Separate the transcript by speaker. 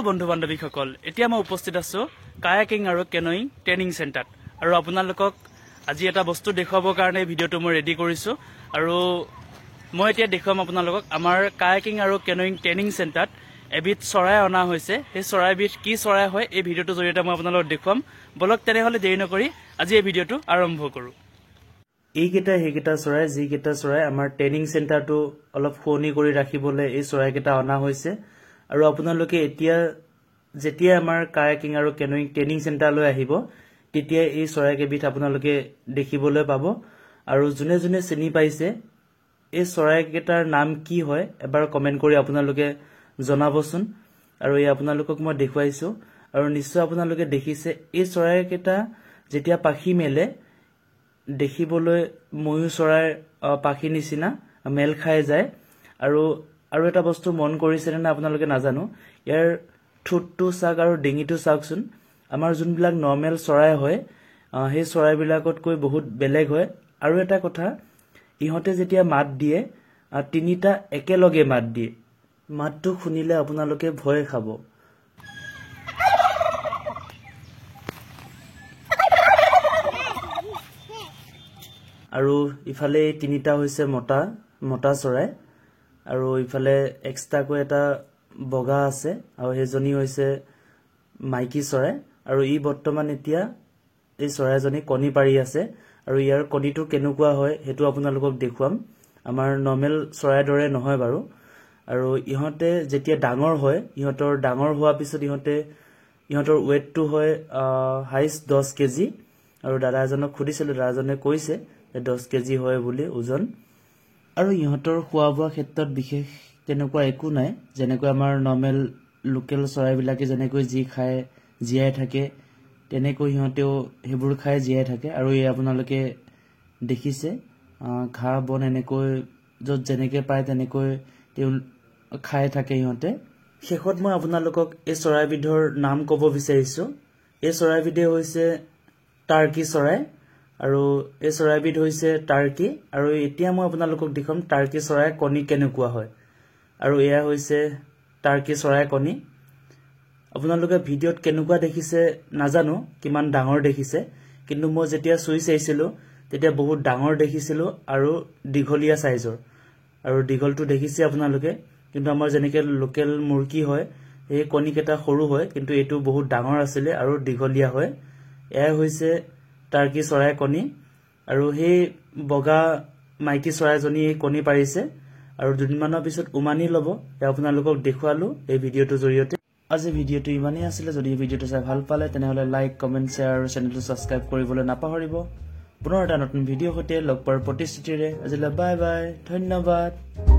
Speaker 1: hello बंधु बान्धवीসকল এতিয়া মই উপস্থিত আছো কায়াকিং আৰু কেনোইং ট্ৰেইনিং সেন্টাৰত আৰু আপোনালোকক আজি এটা বস্তু দেখাবৰ কাৰণে ভিডিওটো মই ৰেডি কৰিছো আৰু মই এতিয়া দেখাম আপোনালোকক আমাৰ কায়াকিং আৰু কেনোইং ট্ৰেইনিং সেন্টাৰত এবিধ চৰাই অনা হৈছে এই চৰাইবিধ কি চৰাই হয় এই ভিডিওটো জৰিয়তে মই আপোনালোকক দেখাম বলক তেনেহলে দেৰি নকৰি আজি এই ভিডিওটো আৰম্ভ কৰো এইকেইটা চৰাই যিকেইটা চৰাই আমাৰ ট্ৰেইনিং সেন্টাৰটো অলপ শুৱনি কৰি ৰাখিবলৈ এই চৰাইকেইটা অনা হৈছে আৰু আপোনালোকে এতিয়া যেতিয়া আমাৰ কায়াকিং আৰু কেনোইং ট্ৰেইনিং সেন্টাৰলৈ আহিব তেতিয়া এই চৰাইকেইবিধ আপোনালোকে দেখিবলৈ পাব আৰু যোনে যোনে চিনি পাইছে এই চৰাইকেইটাৰ নাম কি হয় এবাৰ কমেন্ট কৰি আপোনালোকে জনাবচোন আৰু এই আপোনালোকক মই দেখুৱাইছো আৰু নিশ্চয় আপোনালোকে দেখিছে এই চৰাইকেইটা যেতিয়া পাখি মেলে দেখিবলৈ ময়ূৰ চৰাইৰ পাখি নিচিনা মেল খাই যায় আৰু এটা বস্তু মন কৰিছে না আপোনালোকে নাজানো ইয়াৰ ঠুটটো চাক আৰু ডিঙিটো চাকচোন আমাৰ যোনবিলাক নৰ্মেল চৰাই হয় সেই চৰাইবিলাকতকৈ বহুত বেলেগ হয় আৰু এটা কথা ইহঁতে যেতিয়া মাত দিয়ে তিনিটা একেলগে মাত দিয়ে মাতটো শুনিলে আপোনালোকে ভয় খাব আৰু ইফালে তিনিটা হৈছে মটা চৰাই আৰু ইফালে এক্সট্ৰাকৈ এটা বগা আছে আৰু হেজনী হৈছে মাইকী চৰাই আৰু ই বৰ্তমান এতিয়া এই চৰাইজনী কণী পাৰি আছে আৰু ইয়াৰ কণীটো কেনেকুৱা হয় হেতু আপোনালোকক দেখুৱাম আমাৰ নৰ্মেল চৰাইৰ দৰে নহয় বাৰু আৰু ইহঁতে যেতিয়া ডাঙৰ হয় ইহঁতৰ ডাঙৰ হোৱাৰ পিছত ইহঁতৰ ওয়েটটো হয় হাইষ্ট 10 কেজি আৰু দাদা এজনক খুদিছিল দাদাজনে কৈছে 10 কেজি হয় বুলি ওজন আৰু ইহঁতৰ খোৱা বোৱা ক্ষেত্ৰত বিশেষ তেনেকুৱা একো নাই যেনেকৈ আমাৰ নৰ্মেল লোকেল চৰাইবিলাকে যেনেকৈ যি খায় জীয়াই থাকে তেনেকৈ ইহঁতেও হেবোৰ খাই জীয়াই থাকে আৰু এই আপোনালোকে দেখিছে ঘাঁহ বন এনেকৈ য'ত যেনেকৈ পায় তেনেকৈ তেওঁ খাই থাকে ইহঁতে শেষত মই আপোনালোকক এই চৰাইবিধৰ নাম ক'ব বিচাৰিছো এই চৰাইবিধে হৈছে টাৰ্কি চৰাই আৰু এই চৰাইবিধ হৈছে টাৰ্কি আৰু এতিয়া মই আপোনালোকক দেখাম টাৰ্কি চৰাই কণী কেনেকুৱা হয় আৰু এয়া হৈছে টাৰ্কি চৰাই কণী আপোনালোকে ভিডিওত কেনেকুৱা দেখিছে নাজানো কিমান ডাঙৰ দেখিছে কিন্তু মই যেতিয়া চুই চাইছিলো তেতিয়া বহুত ডাঙৰ দেখিছিলো আৰু দীঘলীয়া সাইজৰ আৰু দীঘলটো দেখিছে আপোনালোকে কিন্তু আমাৰ যেনেকৈ লোকেল মুৰ্গী হয় এই কণীকেইটা সৰু হয় কিন্তু এটো বহুত ডাঙৰ আছিল আৰু দীঘলীয়া হয় এয়া হৈছে টাৰ্কি চৰাই কণী আৰু সেই বগা মাইকী চৰাইজনী কণী পাৰিছে আৰু দুদিনমানৰ পিছত উমানি ল'ব আপোনালোকক দেখুৱালো এই ভিডিওটোৰ জৰিয়তে আজি ভিডিওটো ইমানেই আছিল যদি ভিডিওটো চাই ভাল পালে তেনেহলে লাইক কমেন্ট শেয়াৰ আৰু চেনেলটো সাবস্ক্ৰাইব কৰিবলৈ নাপাহৰিব পুনৰ এটা নতুন ভিডিও সৈতে লগ পোৱাৰ প্ৰতিশ্ৰুতিৰে আজিলৈ বাই বাই ধন্যবাদ